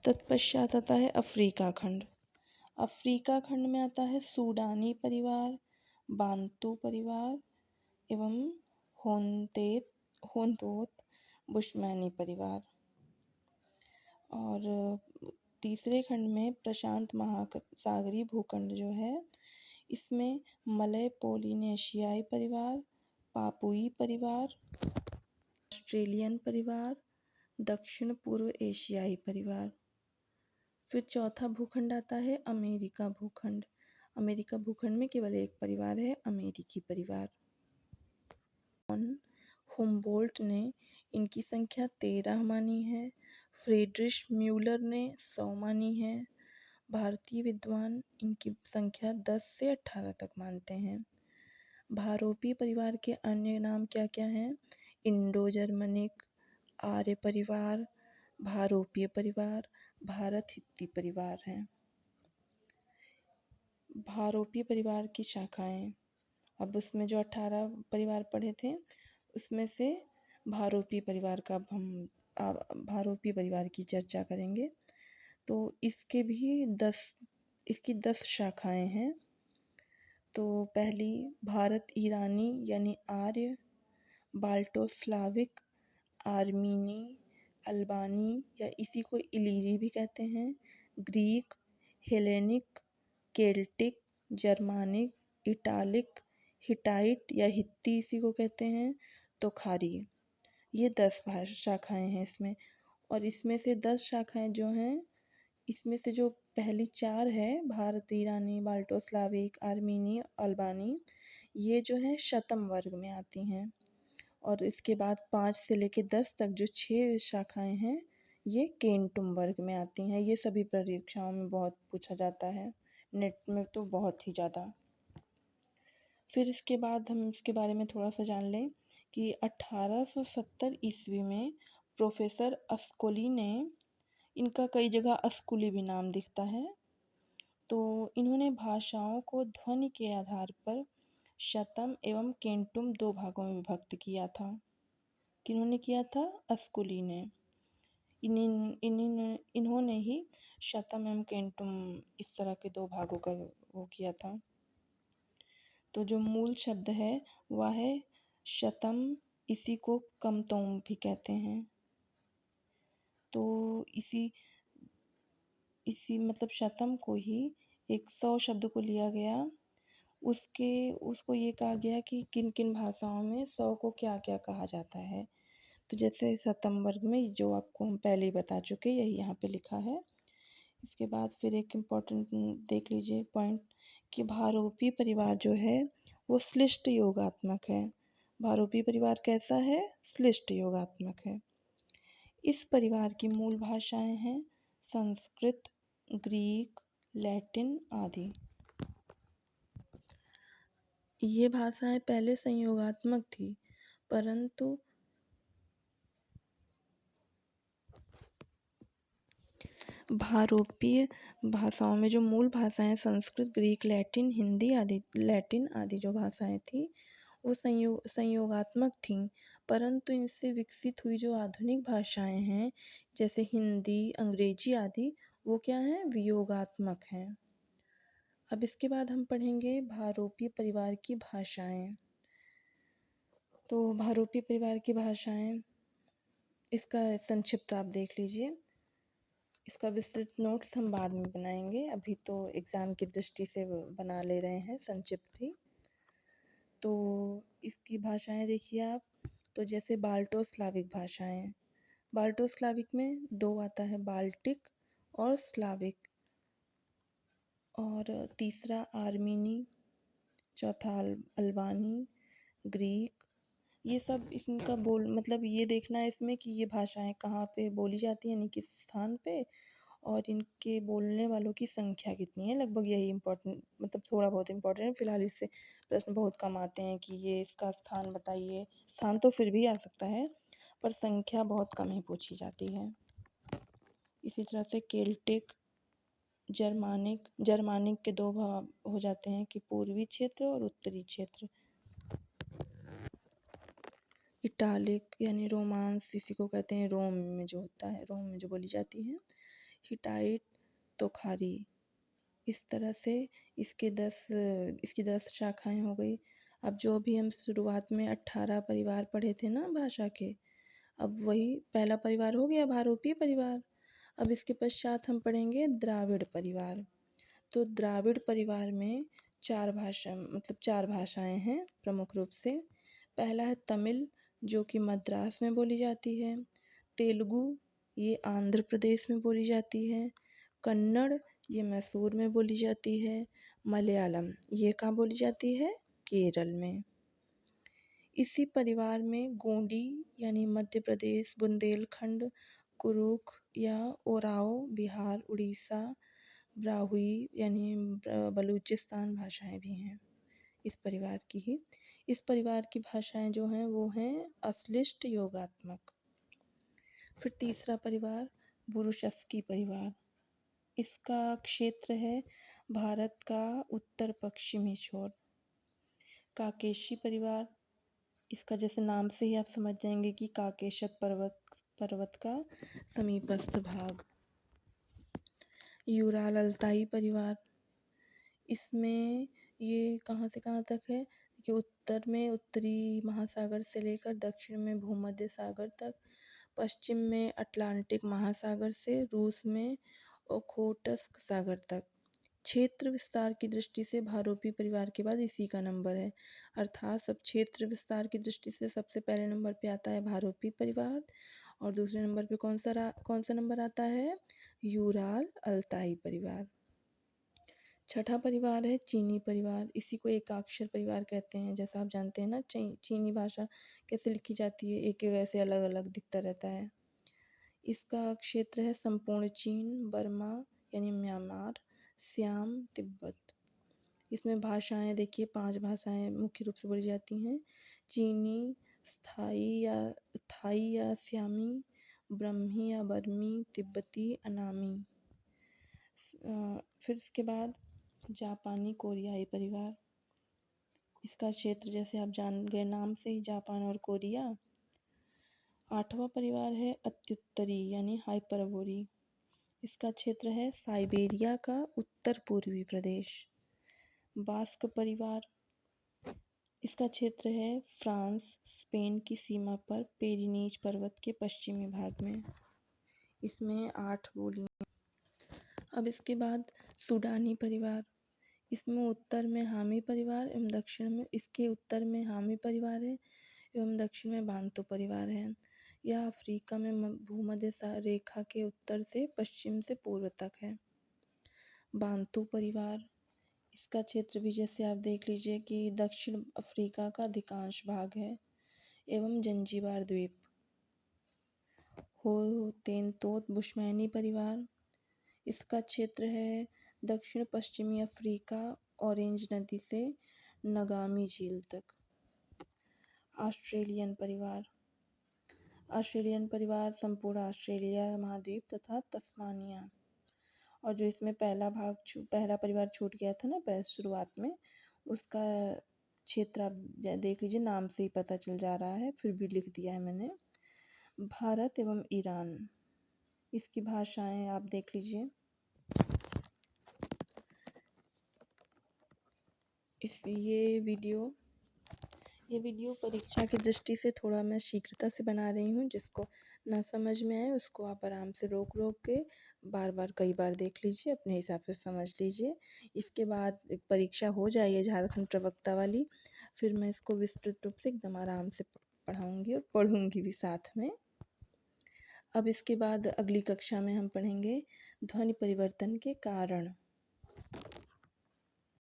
तत्पश्चात आता है अफ्रीका खंड। अफ्रीका खंड में आता है सूडानी परिवार, बांतू परिवार एवं होंदोत बुशमैनी परिवार। और तीसरे खंड में प्रशांत महासागरीय भूखंड जो है, इसमें मलय पोलिनेशियाई परिवार, पापुई परिवार, ऑस्ट्रेलियन परिवार, दक्षिण पूर्व एशियाई परिवार। फिर चौथा भूखंड आता है अमेरिका भूखंड। अमेरिका भूखंड में केवल एक परिवार है, अमेरिकी परिवार। हुम्बोल्ट ने इनकी संख्या 13 मानी है। फ्रीड्रिश म्यूलर ने 100 मानी है। भारतीय विद्वान इनकी संख्या 10 से 18 तक मानते हैं। भारोपी परिवार के अन्य नाम क्या क्या हैं? इंडो जर्मनिक, आर्य परिवार, भारोपीय परिवार, भारत हित्ती परिवार हैं। भारोपीय परिवार की शाखाएं, अब उसमें जो 18 परिवार पढ़े थे उसमें से भारोपीय परिवार का हम भारोपीय परिवार की चर्चा करेंगे। तो इसकी 10 शाखाएं हैं। तो पहली भारत ईरानी यानी आर्य, बाल्टोस्लाविक, आर्मीनी, अल्बानी या इसी को इलीरी भी कहते हैं, Greek, Hellenic, Celtic, Germanic, italic, Hittite या हित्ती इसी को कहते हैं, तोखारी। ये 10 शाखाएं हैं इसमें। और इसमें से 10 शाखाएं जो हैं, इसमें से जो पहली 4 है भारत ईरानी, बाल्टोस्लाविक, आर्मीनी, अल्बानी, ये जो है शतम वर्ग में आती हैं। और इसके बाद 5 से लेकर 10 तक जो 6 शाखाएं हैं, ये केंटुम वर्ग में आती हैं। ये सभी परीक्षाओं में बहुत पूछा जाता है, नेट में तो बहुत ही ज़्यादा। फिर इसके बाद हम इसके बारे में थोड़ा सा जान लें कि 1870 ईस्वी में प्रोफेसर अस्कोली ने, इनका कई जगह अस्कुली भी नाम दिखता है, तो इन्होंने भाषाओं को ध्वनि के आधार पर शतम एवं केंटुम 2 भागों में विभक्त किया था। किन्होंने किया था? अस्कुली ने। इन्होंने ही शतम एवं केंटुम इस तरह के 2 भागों का वो किया था। तो जो मूल शब्द है वह है शतम, इसी को कमतोम भी कहते हैं। तो इसी मतलब शतम को ही एक 100 शब्द को लिया गया, उसको ये कहा गया कि किन किन भाषाओं में 100 को क्या क्या कहा जाता है। तो जैसे शतम वर्ग में जो आपको हम पहले ही बता चुके, यही यहाँ पे लिखा है। इसके बाद फिर एक इम्पॉर्टेंट देख लीजिए पॉइंट कि भारोपी परिवार जो है वो श्लिष्ट योगात्मक है। भारोपी परिवार कैसा है? श्लिष्ट योगात्मक है। इस परिवार की मूल भाषाएं हैं संस्कृत, ग्रीक, लैटिन आदि। ये भाषाएं पहले संयोगात्मक थी, परंतु भारोपीय भाषाओं में जो मूल भाषाएं संस्कृत, ग्रीक, लैटिन आदि जो भाषाएं थी वो संयोगात्मक थीं, परंतु इनसे विकसित हुई जो आधुनिक भाषाएं हैं जैसे हिंदी, अंग्रेजी आदि, वो क्या हैं? वियोगात्मक हैं। अब इसके बाद हम पढ़ेंगे भारोपीय परिवार की भाषाएं। तो भारोपीय परिवार की भाषाएं, इसका संक्षिप्त आप देख लीजिए। इसका विस्तृत नोट्स हम बाद में बनाएंगे, अभी तो एग्ज़ाम की दृष्टि से बना ले रहे हैं संक्षिप्त ही। तो इसकी भाषाएं देखिए आप, तो जैसे बाल्टोस्लाविक भाषाएं, बाल्टोस्लाविक में 2 आता है, बाल्टिक और स्लाविक। और तीसरा आर्मीनी, चौथा अल्बानी, ग्रीक। ये सब इनका मतलब ये देखना है इसमें कि ये भाषाएं कहाँ पे बोली जाती हैं, यानी किस स्थान पे, और इनके बोलने वालों की संख्या कितनी है। लगभग यही इम्पोर्टेंट, मतलब थोड़ा बहुत इम्पोर्टेंट है। फिलहाल इससे प्रश्न बहुत कम आते हैं कि ये इसका स्थान बताइए। स्थान तो फिर भी आ सकता है, पर संख्या बहुत कम ही पूछी जाती है। इसी तरह से केल्टिक, जर्मानिक के 2 भाग हो जाते हैं कि पूर्वी क्षेत्र और उत्तरी क्षेत्र। इटालिक यानी रोमांस, इसी को कहते हैं रोम में जो होता है, रोम में जो बोली जाती है। हिटाइट, तोखारी। इस तरह से इसकी 10 शाखाएं हो गई। अब जो भी हम शुरुआत में 18 परिवार पढ़े थे ना भाषा के, अब वही पहला परिवार हो गया भारोपीय परिवार। अब इसके पश्चात हम पढ़ेंगे द्राविड़ परिवार। तो द्राविड़ परिवार में चार भाषाएं हैं प्रमुख रूप से। पहला है तमिल, जो कि मद्रास में बोली जाती है। तेलुगु, ये आंध्र प्रदेश में बोली जाती है। कन्नड़, ये मैसूर में बोली जाती है। मलयालम, ये कहाँ बोली जाती है? केरल में। इसी परिवार में गोंडी यानी मध्य प्रदेश, बुंदेलखंड, कुरुख या ओराओ बिहार, उड़ीसा, ब्राहुई यानी बलूचिस्तान भाषाएं भी हैं इस परिवार की ही। इस परिवार की भाषाएं जो हैं वो हैं अश्लिष्ट योगात्मक। फिर तीसरा परिवार बुरुशस्की परिवार। इसका क्षेत्र है भारत का उत्तर पश्चिमी छोर। काकेशी परिवार, इसका जैसे नाम से ही आप समझ जाएंगे कि काकेशस पर्वत का समीपस्थ भाग। यूराल अल्ताई परिवार, इसमें ये कहाँ से कहाँ तक है कि उत्तर में उत्तरी महासागर से लेकर दक्षिण में भूमध्य सागर तक, पश्चिम में अटलांटिक महासागर से रूस में ओखोटस्क सागर तक। क्षेत्र विस्तार की दृष्टि से भारोपी परिवार के बाद इसी का नंबर है, अर्थात सब क्षेत्र विस्तार की दृष्टि से सबसे पहले नंबर पे आता है भारोपी परिवार और दूसरे नंबर पे कौन सा नंबर आता है? यूराल अल्ताई परिवार। छठा परिवार है चीनी परिवार। इसी को एकाक्षर परिवार कहते हैं। जैसा आप जानते हैं ना, चीनी भाषा कैसे लिखी जाती है, एक एक ऐसे अलग अलग दिखता रहता है। इसका क्षेत्र है संपूर्ण चीन, बर्मा यानी म्यांमार, सियाम, तिब्बत। इसमें भाषाएं देखिए 5 भाषाएं मुख्य रूप से बोली जाती हैं। चीनी, थाई या सियामी, ब्रह्मी या बर्मी, तिब्बती, अनामी। फिर इसके बाद जापानी कोरियाई परिवार। इसका क्षेत्र जैसे आप जान गए नाम से ही, जापान और कोरिया। 8वां परिवार है अत्युत्तरी यानी हाइपरबोरी। इसका क्षेत्र है साइबेरिया का उत्तर पूर्वी प्रदेश। बास्क परिवार, इसका क्षेत्र है फ्रांस स्पेन की सीमा पर पेरिनीज पर्वत के पश्चिमी भाग में। इसमें 8 बोलियां। अब इसके बाद सूडानी परिवार। इसमें उत्तर में हामी परिवार एवं दक्षिण में, इसके उत्तर में हामी परिवार है एवं दक्षिण में बांतो परिवार है। यह अफ्रीका में भूमध्य रेखा के उत्तर से पश्चिम से पूर्व तक है। बांतो परिवार, इसका क्षेत्र भी जैसे आप देख लीजिए कि दक्षिण अफ्रीका का अधिकांश भाग है एवं जंजीबार द्वीप। हो तेनतोत बुश्मैनी परिवार, इसका क्षेत्र है दक्षिण पश्चिमी अफ्रीका, ऑरेंज नदी से नगामी झील तक। ऑस्ट्रेलियन परिवार, ऑस्ट्रेलियन परिवार संपूर्ण ऑस्ट्रेलिया महाद्वीप तथा तस्मानिया। और जो इसमें पहला परिवार छूट गया था ना शुरुआत में, उसका क्षेत्र आप देख लीजिए, नाम से ही पता चल जा रहा है, फिर भी लिख दिया है मैंने। भारत एवं ईरान, इसकी भाषाएं आप देख लीजिए। ये वीडियो परीक्षा की दृष्टि से थोड़ा मैं शीघ्रता से बना रही हूँ। जिसको ना समझ में आए उसको आप आराम से रोक के कई बार देख लीजिए, अपने हिसाब से समझ लीजिए। इसके बाद परीक्षा हो जाए झारखंड प्रवक्ता वाली, फिर मैं इसको विस्तृत रूप से एकदम आराम से पढ़ाऊँगी और पढ़ूँगी भी साथ में। अब इसके बाद अगली कक्षा में हम पढ़ेंगे ध्वनि परिवर्तन के कारण।